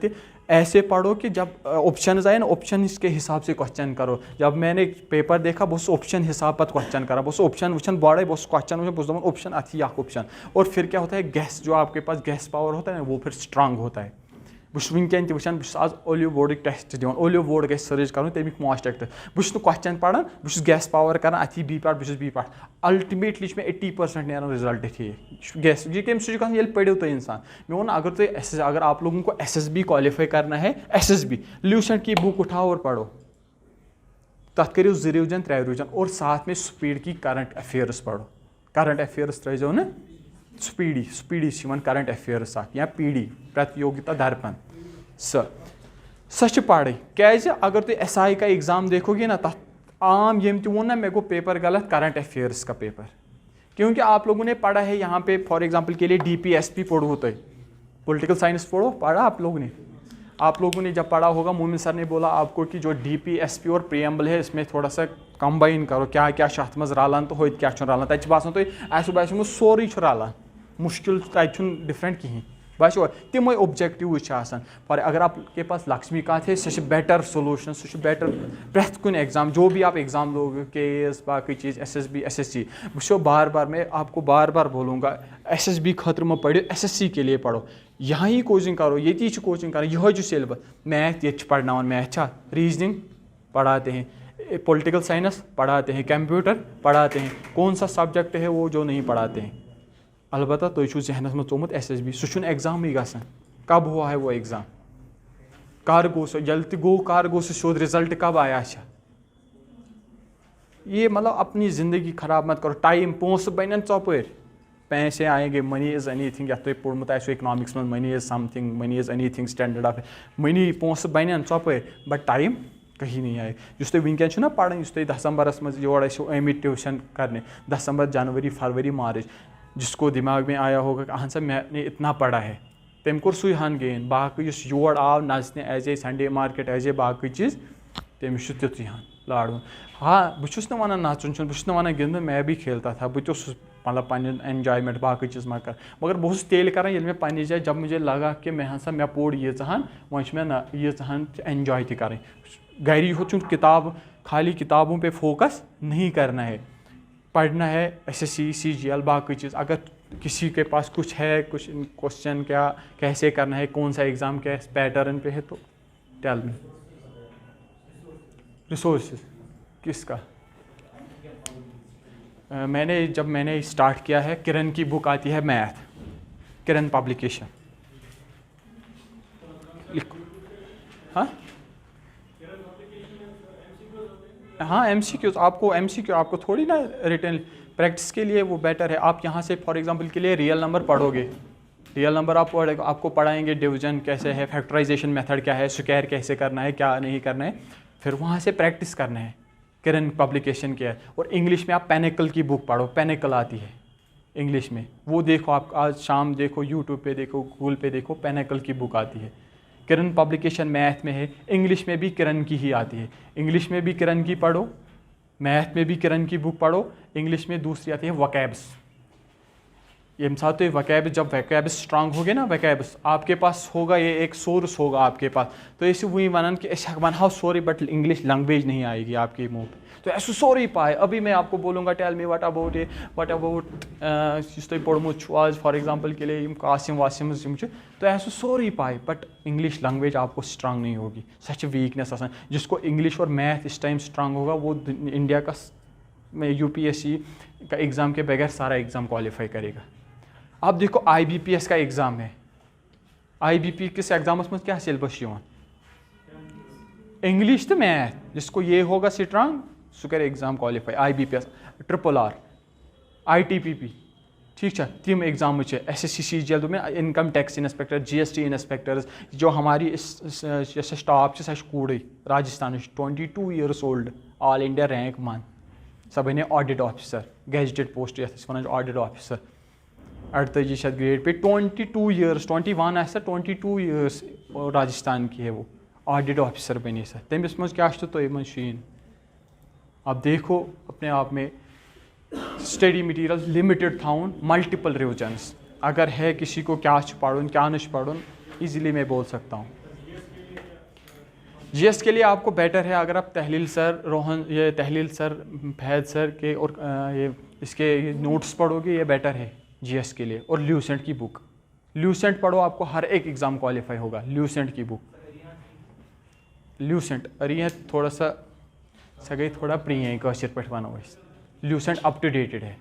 ऐसे पढ़ो कि जब ऑप्शन आए ना ऑप्शन के हिसाब से क्वेश्चन करो जब मैंने पेपर देखा बस ऑप्शन हिसाब पर क्वेश्चन करा बस ऑप्शन वुचन बड़े बस क्वेश्चन वुचन बस ऑप्शन अथी ऑप्शन और फिर क्या होता है गैस जो आपके पास गैस पावर होता है ना वो फिर स्ट्रांग होता है बस वनकन तचान आज ओलियो बोर्ड टेस्ट दिवान ओलियो बोर्ड गई सर्च कर तमिक मॉक टेस्ट बस क्वेश्चन पढ़ान बस गैस पावर कर अथी बी पार्ट बस बी पार्ट अल्टीमेटली मे 80% नीरान रिजल्ट ठीक गैस ये कम सह पढ़ो तो इंसान मे वो अगर तुम अगर आप लोगों को SSB क्वालिफाई करना है SSB ल्यूसेंट की बुक उठाओ और पढ़ो तथ करो 2 रिवीजन 3 रिवीजन और साथ में स्पीड की करंट अफेयर्स पढ़ो करंट अफेयर्स त्रो ना स्पीडी करंट अफेयर्स या पीडी प्रतियोगिता दर्पण सच पढ़ क्या अगर तुम SI का एग्ज़ाम देखोगे ना तथ आम यम वो ना मेरे को पेपर गलत करंट अफेयर्स का पेपर क्योंकि आप लोगों ने पढ़ा है यहाँ पे फॉर एग्जांपल के लिए DPSP पढ़ो तो पॉलिटिकल साइंस पढ़ा आप लोगों ने जब पढ़ा होगा मोमिन सर ने बोला आपको कि जो DPSP और प्रियम्बल है इसमें थोड़ा सा कंबाइन करो क्या क्या अत मज रलान तो होत क्या रलान तक बासान तुम बासो सोरे रलान मुश्किल तक डिफरेंट कहीं बासो तमें ऑब्जेक्टिव फॉर अगर आपके पास लक्ष्मीकांत है सह बेटर सोल्यूशन सह बेटर प्रेथ कुन एग्जाम जो भी आप एग्जाम दोगे KS बाकी चीज़ SSB SSC वो बार बार मैं आपको बार बार बोलूँगा SSB खतर में पढ़ो SSC के लिए पढ़ो यहाँ ही कोचिंग करो ये कोचिंग करो यह जो सिलेबस मैथ ये पढ़ना मैथ रीजनिंग पढ़ाते हैं पॉलिटिकल साइंस पढ़ाते हैं कंप्यूटर पढ़ाते हैं कौन सा सब्जेक्ट है वो जो नहीं पढ़ाते हैं अलबत्ता तुम जहनस में थोमुत SSB सह एग्जाम ही गसान कब हुआ है वो एग्ज़ाम कर गो जल गो कर गो सोद रिजल्ट कब आया ये मतलब अपनी ज़िंदगी खराब मत करो टाइम पोस बन चौपर पैसे आएंगे मनी इज़ एनीथिंग तुम पोर्मुत इकोनॉमिक्स में money is something money is anything standard of money पोस बन चौपर बट टाइम कहीं नहीं आए जिस तुम वनकन पढ़ दिसंबरस मज योर आमित ट्यूशन करने दिसंबर जनवरी फरवरी मार्च जिसको दिमाग में आया होगा कि अहन सा मैंने इतना पढ़ा है तम कोर सुई हन गेन बाकी योर आव नचने as a Sunday market as a बाकी चीज़ तमिस तुत हन लाड़न हाँ बहुत वन नचुन बहुत वन गिंदन मैं भी खेलता था बहुत मतलब पन एन्जॉयमेंट बाकी चीज़ मा कर मगर बहुत तेल कर ये पन्नी जाए जब मुझे लगा कि मैं हाँ मैं पोड़ यीहन वो मैं यीहन एन्जॉय त कर घर होत किताब खाली किताबों पे फोकस नहीं करना है पढ़ना है SSC CGL बाकी चीज़ अगर किसी के पास कुछ है कुछ क्वेश्चन क्या कैसे करना है कौन सा एग्ज़ाम क्या पैटर्न पे है तो टेल मी रिसोर्सेज किसका मैंने स्टार्ट किया है किरण की बुक आती है मैथ किरण पब्लिकेशन लिखो हाँ MCQ आपको थोड़ी ना रिटर्न प्रैक्टिस के लिए वो बेटर है आप यहाँ से फॉर एग्जांपल के लिए रियल नंबर पढ़ोगे रियल नंबर आपको पढ़ाएंगे डिवीजन कैसे है फैक्टराइजेशन मेथड क्या है स्क्वायर कैसे करना है क्या नहीं करना है फिर वहाँ से प्रैक्टिस करना है किरण पब्लिकेशन क्या है और इंग्लिश में आप पेनिकल की बुक पढ़ो पेनिकल आती है इंग्लिश में वो देखो आप आज शाम देखो यूट्यूब पे देखो गूगल पे देखो पेनिकल की बुक आती है किरण पब्लिकेशन मैथ में है इंग्लिश में भी किरण की ही आती है इंग्लिश में भी किरण की पढ़ो मैथ में भी किरण की बुक पढ़ो इंग्लिश में दूसरी आती है वकैब्स ये साथ तो वकैब्स जब वकैब्स स्ट्रांग हो गए ना वकैब्स आपके पास होगा ये एक सोर्स होगा आपके पास तो ऐसे वही वन कि one sorry but English language नहीं आएगी आपके मुँह पे तो ऐसे सॉरी पाए अभी मैं आपको बोलूँगा टेल मी व्हाट अबाउट तुम पढ़मुत आज फॉर एग्जांपल के लिए कासिम वासिम तो ऐसे सॉरी पाए बट इंग्लिश लैंग्वेज आपको स्ट्रांग नहीं होगी सच वीकनेस आसान जिसको इंग्लिश और मैथ इस टाइम स्ट्रांग होगा वो इंडिया का UPSC का एग्ज़ाम के बगैर सारा एग्ज़ाम क्वालिफाई करेगा। अब देखो IBPS का एग्ज़ाम है IBP किस एग्जाम में क्या सिलेबस इंग्लिश तो मैथ जिसको ये होगा स्ट्रांग सो कर exam qualify IBPS RRR ITPP ठीक है तम एग्जाम SSC CGL में income tax inspector GST inspectors जो हमारी स्टाफ सह कूड़े Rajasthan 22 years old all India rank मान सब बने audit officer gazetted post one audit officer 48 grade pay 22 years 21 ऐसा 22 ईयर्स राजस्थान की है वो ऑडिट ऑफिसर बनी सर तमिस मज क्या तो शीन अब देखो अपने आप में स्टडी मटीरियल लिमिटेड थाउन मल्टीपल रिविजन्स अगर है किसी को क्या पढ़ून क्या नश पढ़ून इजीली मैं बोल सकता हूँ। GS के लिए आपको बेटर है अगर आप तहलील सर फैद सर के और ये इसके नोट्स पढ़ोगे ये बेटर है GS के लिए और ल्यूसेंट की बुक ल्यूसेंट पढ़ो आपको हर एक एग्ज़ाम क्वालिफाई होगा ल्यूसेंट की बुक ल्यूसेंट अरे ये थोड़ा सा सगई थोड़ा प्री है कशिर पे वनो ल्यूसेंट अप टू डेटेड है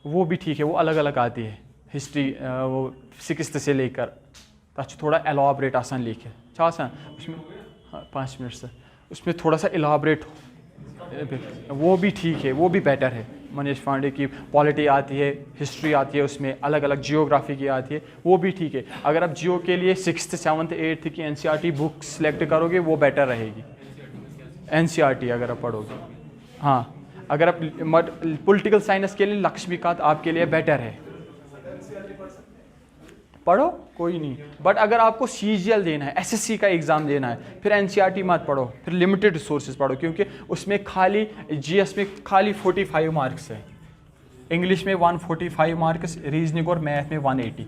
वो भी ठीक है वो अलग अलग आती है हिस्ट्री वो 6th से लेकर तथ थोड़ा एलॉबरेट आसान लिखे उसमें हाँ 5 मिनट से उसमें थोड़ा सा इलाबरेट वो भी ठीक है, वो भी बेटर है। मनीष पांडे की पॉलिटी आती है, हिस्ट्री आती है, उसमें अलग अलग जियोग्राफी की आती है, वो भी ठीक है। अगर आप जियो के लिए 6th 7th 8th की NCERT बुक सेलेक्ट करोगे वो बेटर रहेगी, NCERT अगर आप पढ़ोगे। हाँ, अगर आप पॉलिटिकल साइंस के लिए लक्ष्मीकांत आपके लिए बेटर है, पढ़ो कोई नहीं। बट अगर आपको CGL देना है, SSC का एग्ज़ाम देना है, फिर NCERT मत पढ़ो, फिर लिमिटेड रिसोर्सेज पढ़ो, क्योंकि उसमें खाली GS में खाली 45 मार्क्स है, इंग्लिश में 145 मार्क्स, रीजनिंग और मैथ में 180।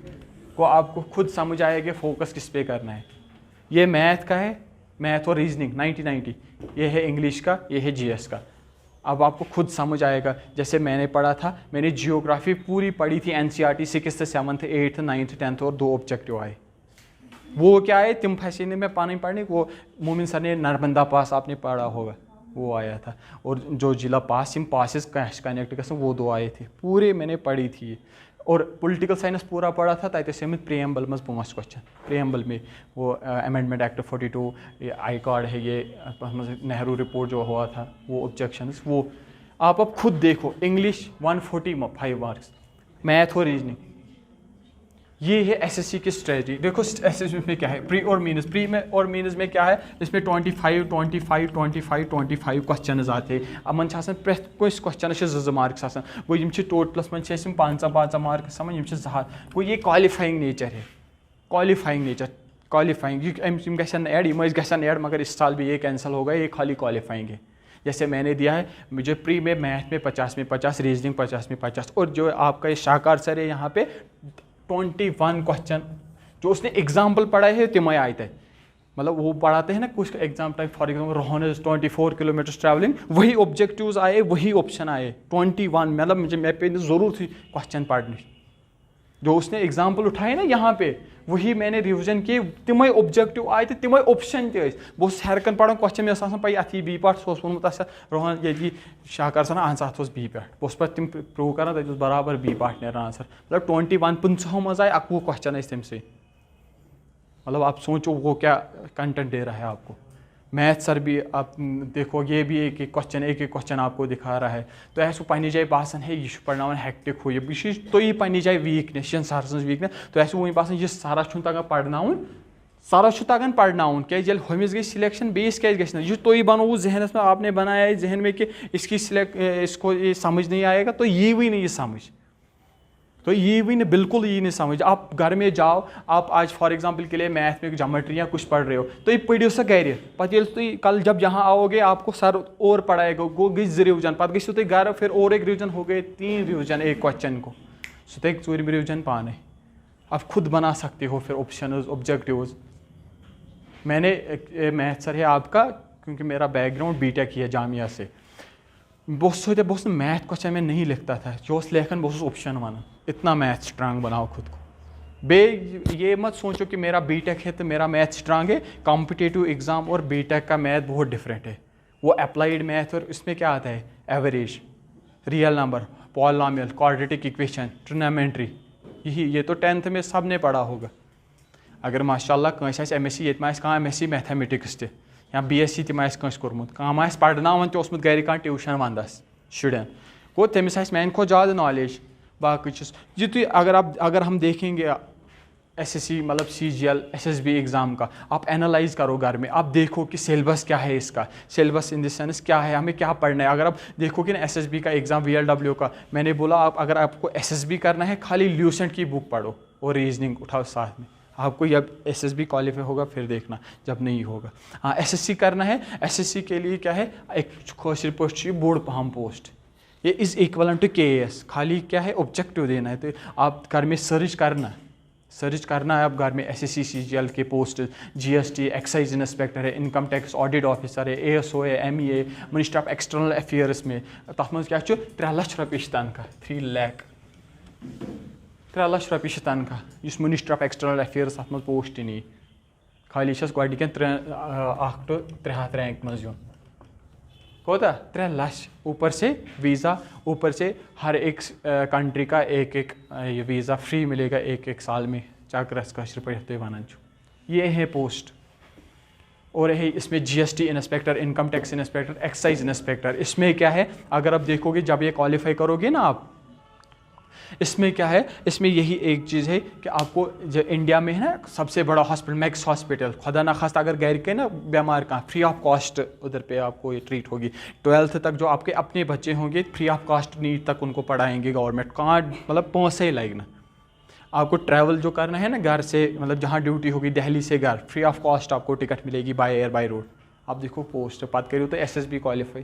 को आपको खुद समझ आएगा फोकस किस पे करना है। ये मैथ का है, मैथ और रीजनिंग 90-90, ये है इंग्लिश का, ये है GS का। अब आपको खुद समझ आएगा। जैसे मैंने पढ़ा था, मैंने जियोग्राफी पूरी पढ़ी थी NCERT 6th 7th 8th 9th 10th और 2 ऑब्जेक्टिव आए। वो क्या है, तिम फंसे में पानी पढ़ने, वो मोमिन सर ने नर्मदा पास आपने पढ़ा होगा, वो आया था, और जो जिला पास सिम पासिस कनेक्ट कर वो 2 आए थे, पूरे मैंने पढ़ी थी। और पॉलिटिकल साइंस पूरा पढ़ा था, तत प्रियम्बल में 5 क्वेश्चन, प्रियम्बल में वो अमेंडमेंट एक्ट 42, ये आई कार्ड है, ये नेहरू रिपोर्ट जो हुआ था, वो ऑब्जेक्शंस, वो आप अब खुद देखो। इंग्लिश 145 मार्क्स, मैथ और रीजनिंग, ये है SSC की स्ट्रेटजी। देखो SSC में क्या है, प्री और मीनस, प्री में और मीनस में क्या है, इसमें 25 क्वेश्चन आते हैं। अमन प्रेथ कोई क्वेश्चन 2 मार्क्स गो यम टोटलस मन 5 मार्क्स समझ यम गो ये क्वालिफाइंग नेचर है, क्वालिफाइंग यम गन ऐड, यम गन ऐड, मगर इस साल भी ये कैंसिल होगा, ये खाली क्वालिफाइंग है। जैसे मैंने दिया है, मुझे प्री में मैथ में 50 में 50, रीजनिंग 50 में 50, और जो आपका ये शाकार सर है यहाँ पे 21 क्वेश्चन जो उसने एग्जाम्पल पढ़ाए है तिम आए थे। मतलब वो पढ़ाते हैं ना कुछ exam type, for example Rohan 24 kilometre travelling, वही ऑब्जेक्टिव्स आए, वही ऑप्शन आए 21। मतलब मुझे मैं पे ज़रूर थी क्वेश्चन पढ़ने, जो उसने एग्जाम्पल उठाए ना यहाँ पे, वही मैंने रिविजन किए, तिम ऑब्जेक्टिव आए थे, तिम ऑप्शन ते बहुत हरकन पढ़ा क्वेश्चन में पे अथी बी पार्ट वोनमुत रोहन ये शाकार सन आंसर अत बी पे बस पे तिम प्रूव कर बराबर बी पार्ट नेर आंसर। मतलब 21 50 मज आए 21 क्वेश्चन तम से। मतलब आप सोचो वो क्या कंटेंट दे रहा है आपको। मैथ सर भी आप देखो, ये भी एक एक क्वेश्चन आपको दिखा रहा है। तो ऐसा पन्नी जाए बासन है यह पढ़ना हेक्टिक हो, यह तो ये पन्नी जाए वीकनेस, सर सज वीकनेस, तो ऐसा वही बासन यह सारा तगन पढ़ना, सारा तगन पढ़ना क्या हमिस गई सिलेक्शन, बेस क्या गई तो बनो जहनस में, आपने बनाया है जहन में कि इसको ये समझ नहीं आएगा, तो ये भी नहीं समझ, तो ये भी नहीं, बिल्कुल ये नहीं समझ। आप घर में जाओ, आप आज फॉर एग्जांपल के लिए मैथ में ज्योमेट्री या कुछ पढ़ रहे हो, तो ये पढ़ो सा गर, पे तो कल जब यहाँ आओगे आपको सर और पढ़ाएगा, गो गई 2 रिविजन, पे गई तुम घर, फिर और एक रिविजन हो गए, 3 रिविजन एक क्वेश्चन को, सो 4 रिविजन पाने। आप खुद बना सकते हो फिर ऑप्शन ऑब्जेक्टिव्स। मैंने मैथ सर है आपका, क्योंकि मेरा बैकग्राउंड BTech ही है जामिया से, बहुत मैथ क्वेश्चन में नहीं लिखता था, जो लेखन बहुत ऑप्शन वन, इतना मैथ स्ट्रांग बनाओ खुद को। ये मत सोचो कि मेरा BTech है तो मेरा मैथ स्ट्रांग है। कॉम्पिटिटिव एग्जाम और BTech का मैथ बहुत डिफरेंट है। वो अप्लाइड मैथ, और इसमें क्या आता है, average, real number, polynomial, quadratic equation, trigonometry, ये तो 10th में सब ने पढ़ा होगा। अगर माशाल्लाह कंस MSc ये MSc मैथमेटिक्स ते या BSc तम कंस कोर्मुत, कम पढ़नावन तो गर ट्यूशन वंदस शुरन, गो तमिस मान खो ज़्यादा नॉलेज। बाकी चीज़ जी, अगर हम देखेंगे SSC मतलब CGL SSB एग्ज़ाम का, आप एनालाइज करो घर में, आप देखो कि सिलेबस क्या है इसका, सिलेबस इन द सेंस क्या है, हमें क्या पढ़ना है। अगर आप देखोगे ना SSB का एग्ज़ाम, VLW का, मैंने बोला आप अगर आपको SSB करना है, खाली ल्यूसेंट की बुक पढ़ो और रीजनिंग उठाओ साथ में। आपको जब SSB क्वालिफाई होगा फिर देखना, जब नहीं होगा। हाँ, SSC करना है, SSC के लिए क्या है, एक खोशर पोस्ट बोर्ड पहम पोस्ट, ये इज़ इक्वलेंट टू KS, खाली क्या है ऑब्जेक्टिव देना है। तो आप घर में सर्च करना है आप घर में SSC CGL के पोस्ट, GST एक्साइज इंस्पेक्टर है, इनकम टैक्स ऑडिट ऑफिसर है, ASO है, MEA, minister of external affairs में, तथ मज क्या 3 लाख रुपये तनख्वाह, 3 लाख 3 लाख रुपये तनख्वाह, इस मिनिस्टर ऑफ एक्सटर्नल अफेयर्स अत मज पोस्ट नी, खाली गोडन 1 to 300 रैंक मज यून, कोता 3 लाख, ऊपर से वीज़ा, ऊपर से हर एक कंट्री का एक ये वीज़ा फ्री मिलेगा 1 साल में, चक्र कशर पे वन। ये है पोस्ट। और है इसमें GST inspector, income tax inspector, excise inspector. इसमें क्या है, अगर आप देखोगे जब ये क्वालिफाई करोगे ना आप, इसमें क्या है, इसमें यही एक चीज़ है कि आपको जो इंडिया में है ना सबसे बड़ा हॉस्पिटल मैक्स हॉस्पिटल, खुदा ना खास्ता अगर घर के ना बीमार कहाँ, फ्री ऑफ कॉस्ट उधर पे आपको ये ट्रीट होगी। 12th तक जो आपके अपने बच्चे होंगे फ्री ऑफ कॉस्ट नीट तक उनको पढ़ाएंगे गवर्नमेंट। कहाँ मतलब पैसे लगना, आपको ट्रैवल जो करना है ना घर से, मतलब जहाँ ड्यूटी होगी दिल्ली से घर, फ्री ऑफ कॉस्ट आपको टिकट मिलेगी बाय एयर बाय रोड। आप देखो पोस्ट पत करो तो SSB क्वालिफाई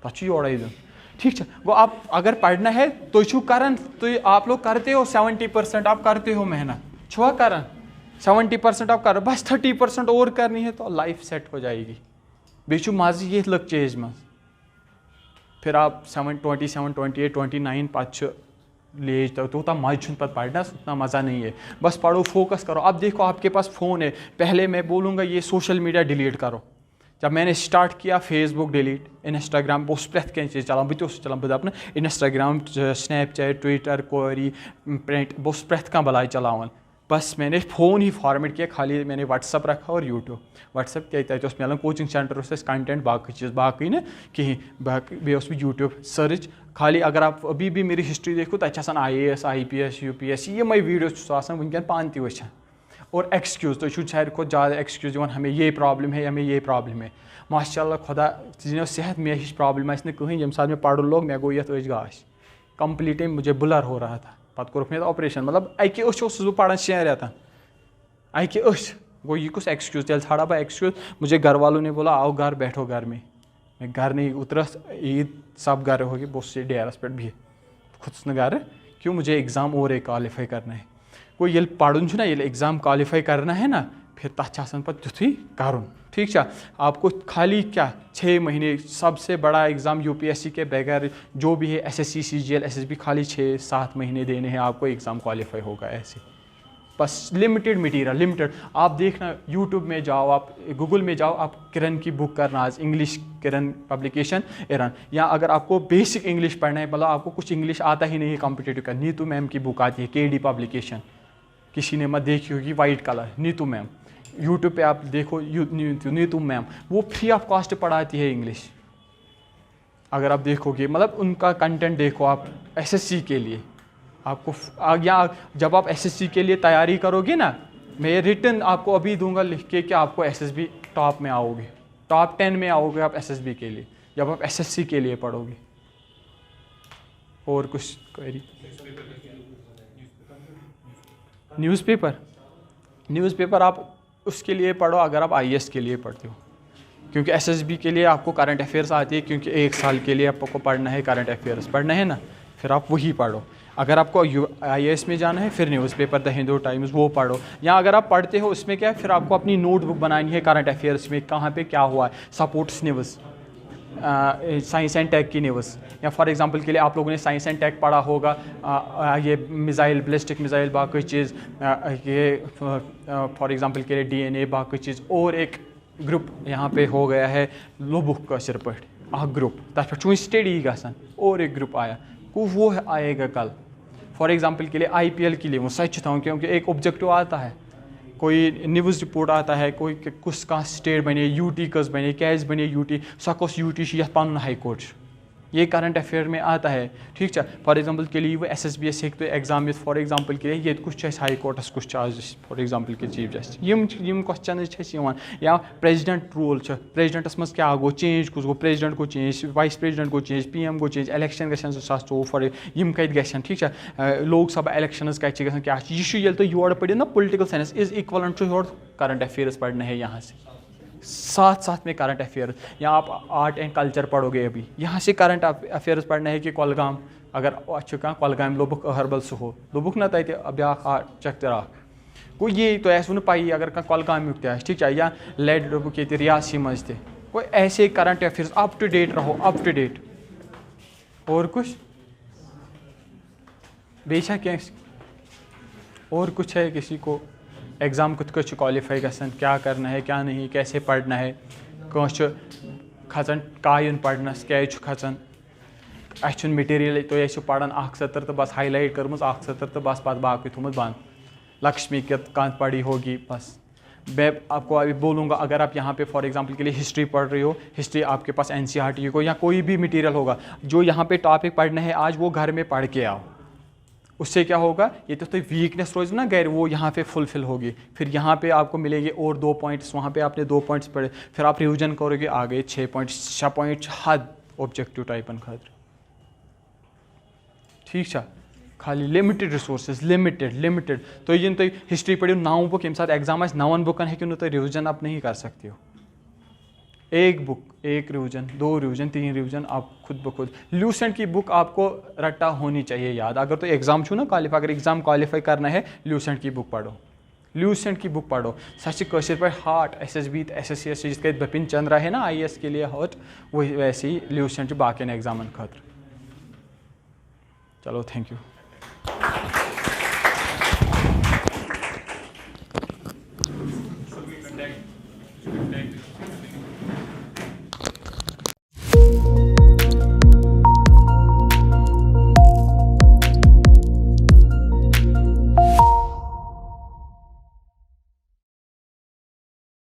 तक योड़े दिन, ठीक है। वो आप अगर पढ़ना है तो छू करन, तो आप लोग करते हो 70% आप करते हो मेहनत, छुआ करन 70% आप करो, बस 30% और करनी है तो लाइफ सेट हो जाएगी। बेचू माजी ये लग चेज में, फिर आप 27, 28, 29 पत लेज तक तो मज़ा पता पढ़ना, उतना मज़ा नहीं है। बस पढ़ो, फोकस करो। अब देखो आपके पास फ़ोन है, पहले मैं बोलूँगा ये सोशल मीडिया डिलीट करो। जब मैंने स्टार्ट किया फेसबुक डिलीट, इंस्टाग्राम बहुत प्रेथ कह चीज़ चलान, बहुत चलान बह दपन इंस्टाग्राम, स्नैपचैट, ट्विटर, कोरी, प्रिंट बहुत प्रेथ कह बलाय चलावन। बस मैंने फ़ोन ही फॉर्मेट किया, खाली मैंने व्हाट्सअप रखा और यूट्यूब। व्हाट्सअप क्या मिलान कोचिंग सेंटर कंटेंट बाकी चीज़ बाकी ना कहीं बाकी बे यूट्यूब सर्च। खाली अगर आप अभी भी मेरी हिस्ट्री देखो तो IAS, IPS, UPS ये वीडियो वनकन पान ती वचान। और एक्सक्यूज़ तो सारे को ज़्यादा एक्सक्यूज़ दिवान, हमें ये प्रॉब्लम है, हमें ये प्रॉब्लम है। माशाल्लाह खुदा दिनो सेहत में हिच प्रॉब्लम आस कहीं, यम साथ में पढ़ लोग मैं गो ये अच गाश कंप्लीट मुझे ब्लर हो रहा था, पत कोर मे ऑपरेशन, मतलब अकि अस बह पढ़ान 6 रेतन, अकि गो ये कुछ एक्सक्यूज़ तेल छाड़ा बह एक्सक्यूज़। मुझे घर वालों ने बोला आओ घर बैठो घर में, मैं घर नहीं उतरा, ईद सब घर होगी, बहुत से डेरस पे भी खुद न घर, क्यों मुझे एग्ज़ाम और एक क्वालिफाई करना है। कोई ये पढ़ुन ना ये एग्ज़ाम क्वालिफाई करना है ना, फिर तथ तुथी करुन, ठीक है। आपको खाली क्या 6 महीने, सबसे बड़ा एग्ज़ाम UPSC के बगैर जो भी है SSC, CGL, SSB खाली 6-7 महीने देने हैं आपको, एग्ज़ाम क्वालिफाई होगा ऐसे। बस लिमिटेड मटेरियल, लिमिटेड। आप देखना यूट्यूब में जाओ, आप गूगल में जाओ, आप किरण की बुक करना, आज इंग्लिश किरण पब्लिकेशन ईरान, या अगर आपको बेसिक इंग्लिश पढ़ना है, मतलब आपको कुछ इंग्लिश आता ही नहीं है कॉम्पिटिटिव का, नीतू मैम की बुक आती है KD पब्लिकेशन, किसी ने मत देखी होगी, white colour, Neetu ma'am. YouTube पे आप देखो नीतू मैम, वो फ्री ऑफ कॉस्ट पढ़ाती है इंग्लिश। अगर आप देखोगे मतलब उनका कंटेंट देखो आप SSC के लिए, आपको या जब आप SSC के लिए तैयारी करोगे ना, मैं रिटर्न आपको अभी दूंगा लिख के कि आपको SSB टॉप में आओगे, टॉप 10 में आओगे आप SSB के लिए, जब आप SSC के लिए पढ़ोगे। और कुछ क्वेरी? न्यूज़पेपर आप उसके लिए पढ़ो अगर आप IAS के लिए पढ़ते हो, क्योंकि SSB के लिए आपको करंट अफेयर्स आती है, क्योंकि 1 साल के लिए आपको पढ़ना है, करंट अफेयर्स पढ़ना है ना, फिर आप वही पढ़ो। अगर आपको IAS में जाना है फिर न्यूज़पेपर द हिंदू टाइम्स वो पढ़ो, या अगर आप पढ़ते हो उसमें क्या है, फिर आपको अपनी नोटबुक बनानी है करंट अफेयर्स में, कहाँ पे क्या हुआ है, sports news, science and tech की न्यूज़, या फॉर एग्जांपल के लिए आप लोगों ने साइंस एंड टेक पढ़ा होगा, ये मिज़ाइल, बैलिस्टिक मिज़ाइल, बाकी चीज़, ये फॉर एग्जांपल के लिए DNA बाकी चीज़। और एक ग्रुप यहाँ पे हो गया है लोबुक का सिर पे ग्रुप, तथ पे स्टडी गसन, और एक ग्रुप आया वो आएगा कल। फॉर एग्जांपल के लिए IPL के लिए वो सच था, क्योंकि एक ऑब्जेक्टिव आता है, कोई न्यूज़ रिपोर्ट आता है, कोई कुछ का स्टेट बने, UT कस बने, कैस बने UT, सकस UT यह पन हाई कोर्ट, ये करंट अफेयर में आता है, ठीक है। फॉर एग्जांपल के लिए वो SSBS हेक तो एग्जाम में, फॉर एग्जांपल के लिए ये कुछ हाई कोर्टस कुछ आज फॉर एग्जांपल के चीफ जस्टिस यम क्वेश्चन या प्रेसिडेंट रूल प्रेसिडेंटस मज क्या गो चेंज कुछ गो, प्रेसिडेंट को चेंज, वाइस प्रेसिडेंट को चेंज, PM को चेंज, इलेक्शन गन 2024 फॉर यम कत गन, ठीक है। लोकसभा इलेक्शन कत गन क्या यह तो योर पढ़ो ना, political science is equivalent to your current affairs पढ़ना है यहाँ से, साथ साथ में करंट अफेयर्स। या आप आर्ट एंड कल्चर पढ़ोगे अभी, यहाँ से करंट अफेयर्स पढ़ना है कि कोलगाम अगर अच्छा कोलगाम लोबुक हर्बल सहो लोबुक ना तक ब्या चक्तर गो ये तो ऐसा वो पाई अगर कोलगाम ठीक है, या लेड लोबुक ये रियासी मज ते कोई ऐसे current affairs up to date रहो, अप टू डेट। और कुछ बेचा क्या और कुछ है किसी को एग्ज़ाम कुछ कुछ क्वालिफाई गसन, क्या करना है क्या नहीं, कैसे पढ़ना है, कह खचन कायन पढ़नस क्या खचन, अस मटेरियल तो पढ़ान 1 सत्र तो बस हाईलाइट कर्म 1 सत्र तो बस पत बाकी थोमुत बंद, लक्ष्मी के कांत पढ़ी होगी बस, मैं आपको अभी बोलूँगा, अगर आप यहाँ पे फॉर एग्जांपल के लिए हिस्ट्री पढ़ रही हो, हिस्ट्री आपके पास NCERT को या कोई भी मटेरियल होगा, जो यहाँ पे टॉपिक पढ़ना है आज वो घर में पढ़ के आओ। उससे क्या होगा, ये तो वीकनेस रोज ना गैर वो यहाँ पे फुलफिल होगी, फिर यहाँ पे आपको मिलेंगे और 2 पॉइंट्स, वहाँ पे आपने 2 पॉइंट्स पढ़े, फिर आप रिविजन करोगे आगे 6 पॉइंट हद ऑब्जेक्टिव टाइपन खतर। ठीक है, खाली लिमिटेड रिसोर्सेज, लिमिटेड तो ये तुम हिस्ट्री पढ़ो 9 बुक, यम साथ एग्जाम 9 बुकन हेकु तुम रिविजन आप नहीं कर सकते हो। एक बुक, 1 रिविजन, 2 रिविजन, 3 रिविजन आप खुद ब खुद। ल्यूसेंट की बुक आपको रट्टा होनी चाहिए याद। अगर तो एग्जाम छू ना क्वालिफाई, अगर एग्जाम क्वालिफाई करना है ल्यूसेंट की बुक पढ़ो, ल्यूसेंट की बुक पढ़ो। सच कशिर पर हार्ट SSB SSC जिसके बिपिन चंद्रा है ना IAS के लिए हार्ट, वही वैसे ही ल्यूसेंट बाकी एग्जाम खतर। चलो थैंक यू।